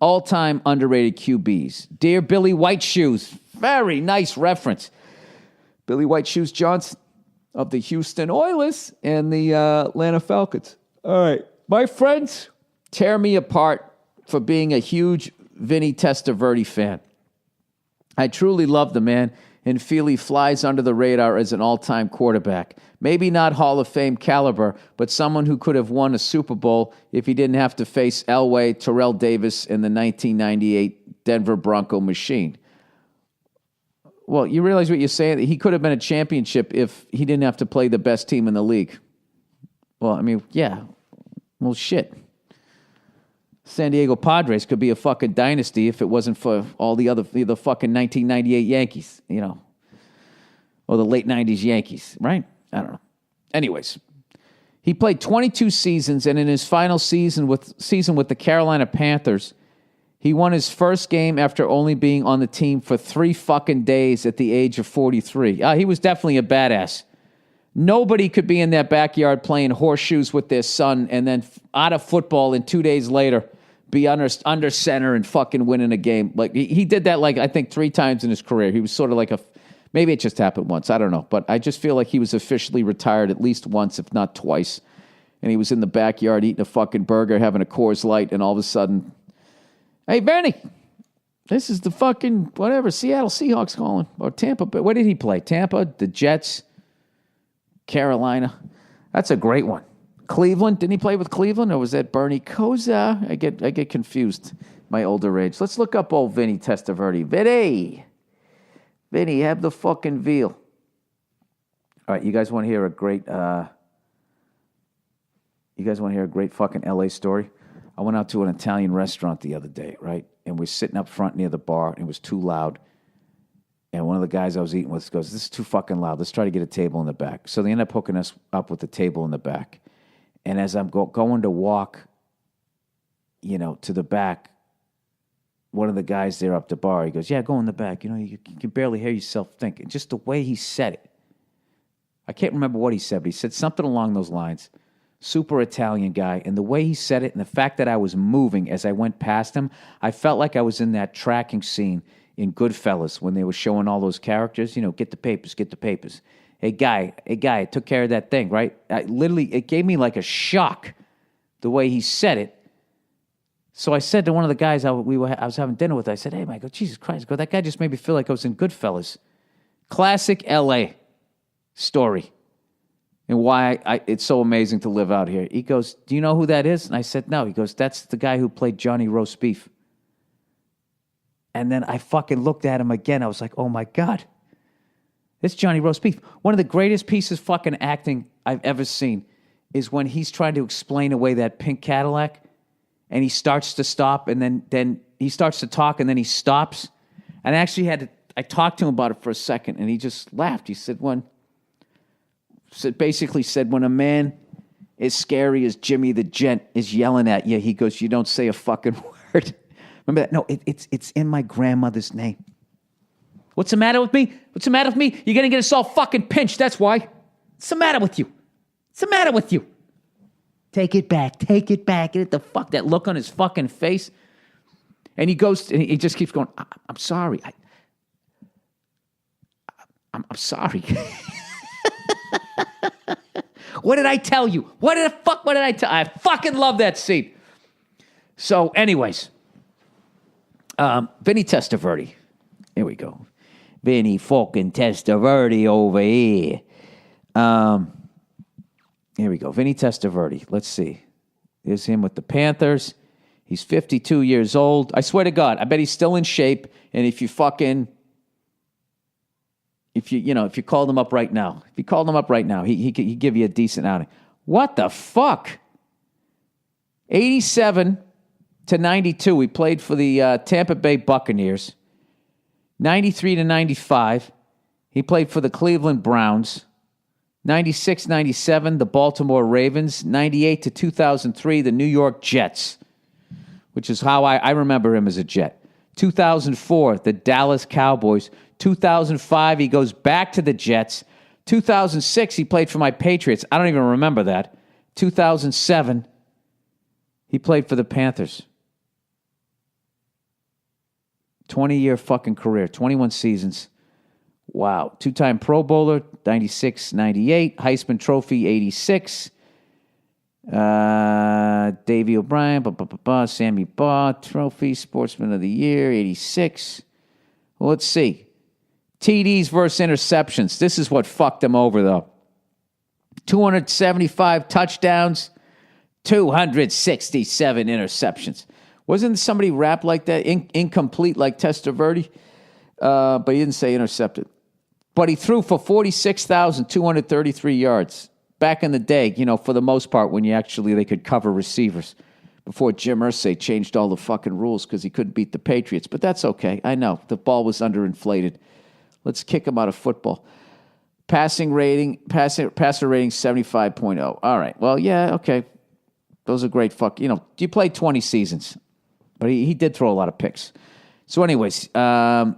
all-time underrated QBs. Dear Billy White Shoes, very nice reference. Billy White Shoes Johnson of the Houston Oilers and the Atlanta Falcons. All right. My friends tear me apart for being a huge Vinny Testaverde fan. I truly love the man and feel he flies under the radar as an all-time quarterback. Maybe not Hall of Fame caliber, but someone who could have won a Super Bowl if he didn't have to face Elway, Terrell Davis, and the 1998 Denver Bronco machine. Well, you realize what you're saying? He could have been a championship if he didn't have to play the best team in the league. Well, I mean, yeah. Well, shit. San Diego Padres could be a fucking dynasty if it wasn't for all the fucking 1998 Yankees, or the late 90s Yankees, right? I don't know. Anyways, he played 22 seasons, and in his final season with the Carolina Panthers, he won his first game after only being on the team for 3 fucking days at the age of 43. He was definitely a badass. Nobody could be in their backyard playing horseshoes with their son and then out of football and 2 days later be under center and fucking winning a game. Like he did that I think 3 times in his career. He was sort of like maybe it just happened once. I don't know. But I just feel like he was officially retired at least once, if not twice. And he was in the backyard eating a fucking burger, having a Coors Light, and all of a sudden, hey, Benny, this is the fucking whatever, Seattle Seahawks calling. Or Tampa. But where did he play? Tampa, the Jets, Carolina. That's a great one. Cleveland. Didn't he play with Cleveland? Or was that Bernie Kosar? I get confused. My older age. Let's look up old Vinny Testaverde. Vinny, have the fucking veal. All right, you guys want to hear a great fucking LA story? I went out to an Italian restaurant the other day, right? And we're sitting up front near the bar, and it was too loud. And one of the guys I was eating with goes, this is too fucking loud. Let's try to get a table in the back. So they end up hooking us up with the table in the back. And as I'm going to walk, to the back, one of the guys there up the bar, he goes, yeah, go in the back. You can barely hear yourself think. And just the way he said it. I can't remember what he said, but he said something along those lines. Super Italian guy. And the way he said it and the fact that I was moving as I went past him, I felt like I was in that tracking scene in Goodfellas when they were showing all those characters, get the papers. Hey, guy, I took care of that thing, right? It gave me like a shock the way he said it. So I said to one of the guys I was having dinner with, I said, hey, man, I go, Jesus Christ, that guy just made me feel like I was in Goodfellas. Classic L.A. story. And why it's so amazing to live out here. He goes, do you know who that is? And I said, no. He goes, that's the guy who played Johnny Roast Beef. And then I fucking looked at him again. I was like, oh, my God. It's Johnny Roast Beef. One of the greatest pieces of fucking acting I've ever seen is when he's trying to explain away that pink Cadillac, and he starts to stop, and then he starts to talk, and then he stops. And I talked to him about it for a second, and he just laughed. He said, when a man as scary as Jimmy the Gent is yelling at you, he goes, you don't say a fucking word. Remember that? No, it's in my grandmother's name. What's the matter with me? You're going to get us all fucking pinched, that's why. What's the matter with you? Take it back. Get the fuck, that look on his fucking face. And he goes, and he just keeps going, I'm sorry. I'm sorry. What did I tell you? What did I tell you? I fucking love that scene. So, anyways, Vinny Testaverde. Here we go. Vinny fucking Testaverde over here. Here we go. Vinny Testaverde. Let's see. Here's him with the Panthers. He's 52 years old. I swear to God, I bet he's still in shape. And if you called him up right now, he'd give you a decent outing. What the fuck? 87 to 92, he played for the Tampa Bay Buccaneers. 93 to 95, he played for the Cleveland Browns. 96, 97, the Baltimore Ravens. 98 to 2003, the New York Jets, which is how I remember him as a Jet. 2004, the Dallas Cowboys. 2005, he goes back to the Jets. 2006, he played for my Patriots. I don't even remember that. 2007, he played for the Panthers. 20-year fucking career, 21 seasons. Wow. 2-time Pro Bowler, 96, 98. Heisman Trophy, 86. Davey O'Brien, Sammy Baugh Trophy, Sportsman of the Year, 86. Well, let's see. TDs versus interceptions. This is what fucked him over, though. 275 touchdowns, 267 interceptions. Wasn't somebody rap like that? Incomplete like Testaverde? But he didn't say intercepted. But he threw for 46,233 yards. Back in the day, for the most part, when they could cover receivers. Before Jim Irsay changed all the fucking rules because he couldn't beat the Patriots. But that's okay. I know. The ball was underinflated. Let's kick him out of football. Passer rating 75.0. All right. Well, yeah, okay. Those are great you played 20 seasons. But he did throw a lot of picks. So anyways, where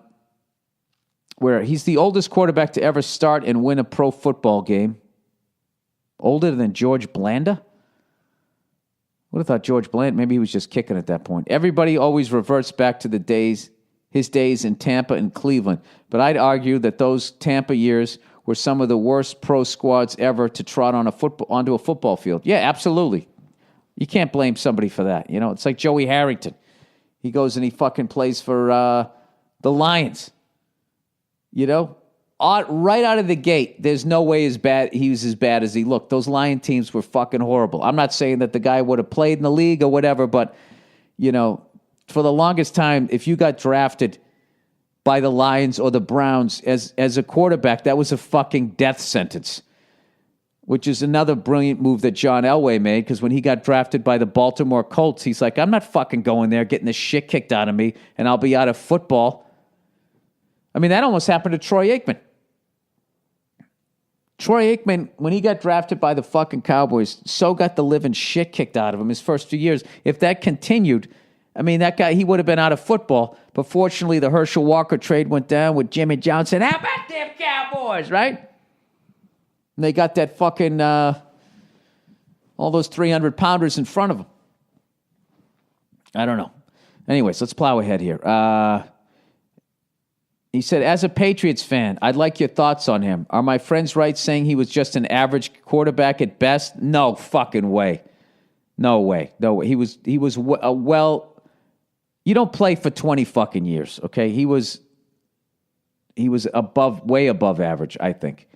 he's the oldest quarterback to ever start and win a pro football game. Older than George Blanda? Would have thought George Blanda, maybe he was just kicking at that point. Everybody always reverts back to his days in Tampa and Cleveland. But I'd argue that those Tampa years were some of the worst pro squads ever to trot onto a football field. Yeah, absolutely. You can't blame somebody for that. It's like Joey Harrington. He goes and he fucking plays for the Lions. Right out of the gate, there's no way he was as bad as he looked. Those Lion teams were fucking horrible. I'm not saying that the guy would have played in the league or whatever, but, for the longest time, if you got drafted by the Lions or the Browns as a quarterback, that was a fucking death sentence, which is another brilliant move that John Elway made, because when he got drafted by the Baltimore Colts, he's like, I'm not fucking going there getting the shit kicked out of me, and I'll be out of football. I mean, that almost happened to Troy Aikman. Troy Aikman, when he got drafted by the fucking Cowboys, so got the living shit kicked out of him his first few years. If that continued, I mean, that guy, he would have been out of football. But fortunately, the Herschel Walker trade went down with Jimmy Johnson. How about them Cowboys, right? And they got that fucking, all those 300-pounders in front of them. I don't know. Anyways, let's plow ahead here. He said, as a Patriots fan, I'd like your thoughts on him. Are my friends right saying he was just an average quarterback at best? No fucking way. No way. No way. He was you don't play for 20 fucking years, okay? He was way above average, I think.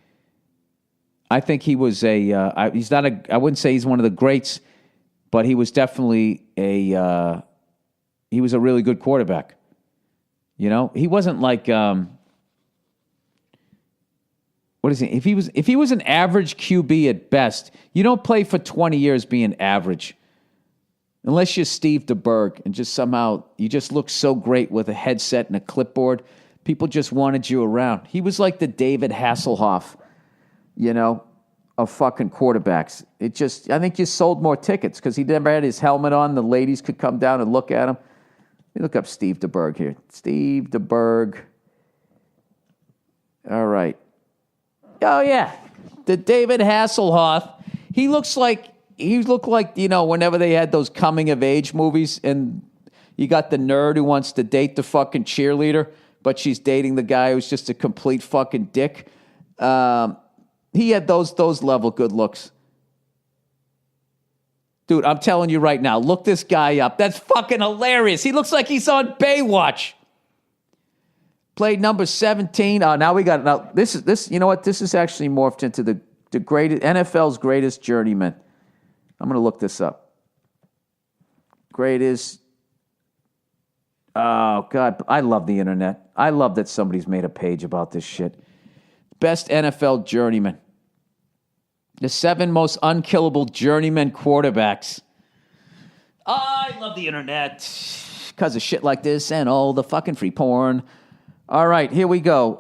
I think he was I wouldn't say he's one of the greats, but he was definitely he was a really good quarterback. He wasn't like what is he? If he was an average QB at best, you don't play for 20 years being average. Unless you're Steve DeBerg and just somehow you just look so great with a headset and a clipboard, people just wanted you around. He was like the David Hasselhoff, of fucking quarterbacks. I think you sold more tickets because he never had his helmet on. The ladies could come down and look at him. Let me look up Steve DeBerg here. Steve DeBerg. All right. Oh, yeah. The David Hasselhoff. He looked like, whenever they had those coming-of-age movies and you got the nerd who wants to date the fucking cheerleader, but she's dating the guy who's just a complete fucking dick. He had those level good looks. Dude, I'm telling you right now, look this guy up. That's fucking hilarious. He looks like he's on Baywatch. Played number 17. This. You know what? This is actually morphed into the greatest NFL's greatest journeyman. I'm going to look this up. Greatest. Oh God, I love the internet. I love that somebody's made a page about this shit. Best NFL journeyman. The 7 most unkillable journeyman quarterbacks. I love the internet because of shit like this and all the fucking free porn. All right, here we go.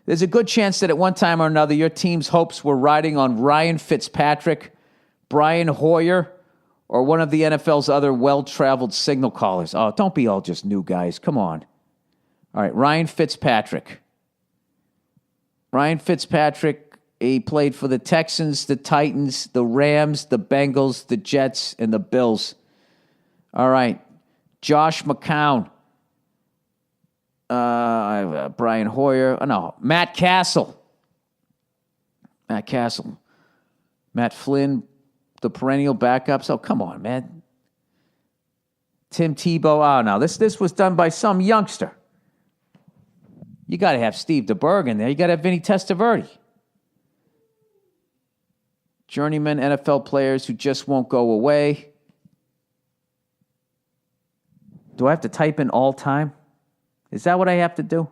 There's a good chance that at one time or another, your team's hopes were riding on Ryan Fitzpatrick, Brian Hoyer, or one of the NFL's other well-traveled signal callers. Oh, don't be all just new guys. Come on. All right, Ryan Fitzpatrick. Ryan Fitzpatrick, he played for the Texans, the Titans, the Rams, the Bengals, the Jets, and the Bills. All right. Josh McCown. Brian Hoyer. Matt Castle. Matt Flynn, the perennial backups. Oh, come on, man. Tim Tebow. Oh, no. This was done by some youngster. You got to have Steve DeBerg in there. You got to have Vinny Testaverde. Journeymen NFL players who just won't go away. Do I have to type in all time? Is that what I have to do?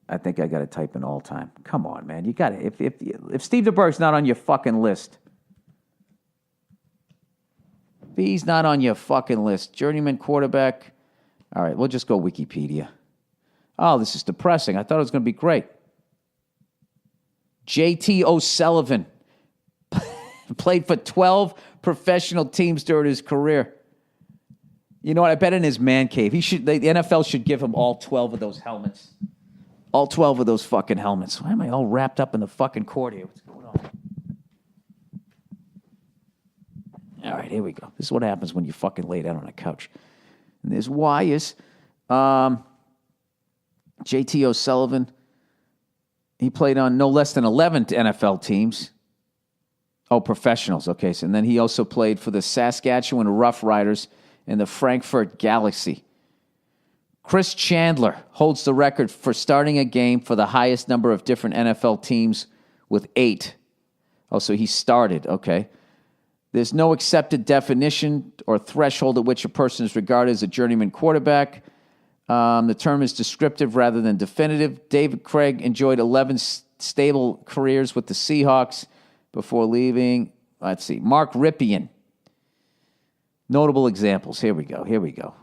I think I got to type in all time. Come on, man. You got to. If Steve DeBerg's not on your fucking list, if he's not on your fucking list, journeyman quarterback. All right, we'll just go Wikipedia. Oh, this is depressing. I thought it was going to be great. J.T. O'Sullivan played for 12 professional teams during his career. You know what? I bet in his man cave, the NFL should give him all 12 of those helmets. All 12 of those fucking helmets. Why am I all wrapped up in the fucking cord here? What's going on? All right, here we go. This is what happens when you fucking lay down on a couch. And there's wires. J.T. O'Sullivan, he played on no less than 11 NFL teams. Oh, professionals. Okay, so, and then he also played for the Saskatchewan Roughriders and the Frankfurt Galaxy. Chris Chandler holds the record for starting a game for the highest number of different NFL teams with 8. Oh, so he started. Okay. There's no accepted definition or threshold at which a person is regarded as a journeyman quarterback. The term is descriptive rather than definitive. David Craig enjoyed 11 stable careers with the Seahawks before leaving. Let's see. Mark Ripien. Notable examples. Here we go.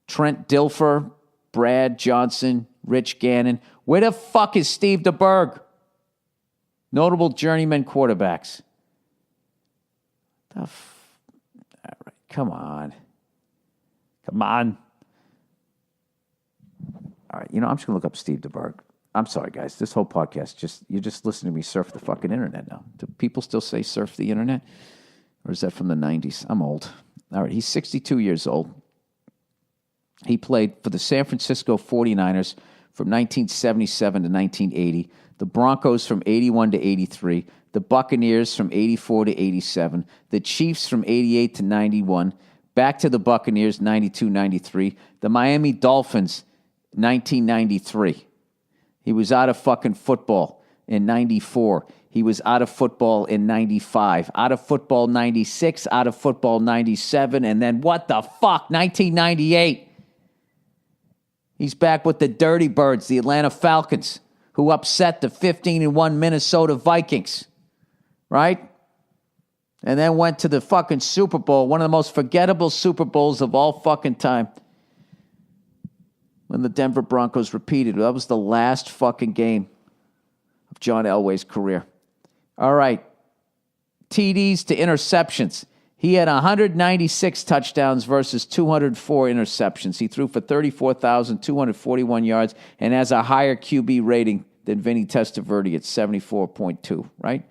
Trent Dilfer, Brad Johnson, Rich Gannon. Where the fuck is Steve DeBerg? Notable journeyman quarterbacks. All right, come on. All right, I'm just going to look up Steve DeBerg. I'm sorry, guys. This whole podcast, you're just listening to me surf the fucking internet now. Do people still say surf the internet? Or is that from the 90s? I'm old. All right, he's 62 years old. He played for the San Francisco 49ers from 1977 to 1980, the Broncos from 81 to 83, the Buccaneers from 84 to 87, the Chiefs from 88 to 91, back to the Buccaneers 92-93, the Miami Dolphins 1993. He was out of fucking football in 94. He was out of football in 95, out of football 96, out of football 97, and then what the fuck, 1998. He's back with the Dirty Birds, the Atlanta Falcons, who upset the 15-1 Minnesota Vikings, right? And then went to the fucking Super Bowl, one of the most forgettable Super Bowls of all fucking time, when the Denver Broncos repeated. That was the last fucking game of John Elway's career. All right. TDs to interceptions. He had 196 touchdowns versus 204 interceptions. He threw for 34,241 yards and has a higher QB rating than Vinny Testaverde at 74.2, right?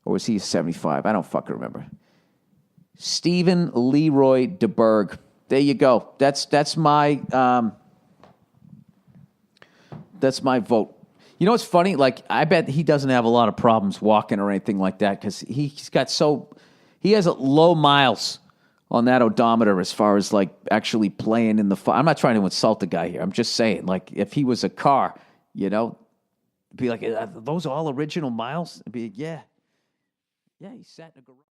Or was he 75? I don't fucking remember. Stephen Leroy DeBerg. There you go. That's my vote. You know what's funny? Like, I bet he doesn't have a lot of problems walking or anything like that because he has low miles on that odometer as far as like actually playing in the. I'm not trying to insult the guy here. I'm just saying, like, if he was a car, be like, are those all original miles? It'd be like, yeah, he sat in a garage.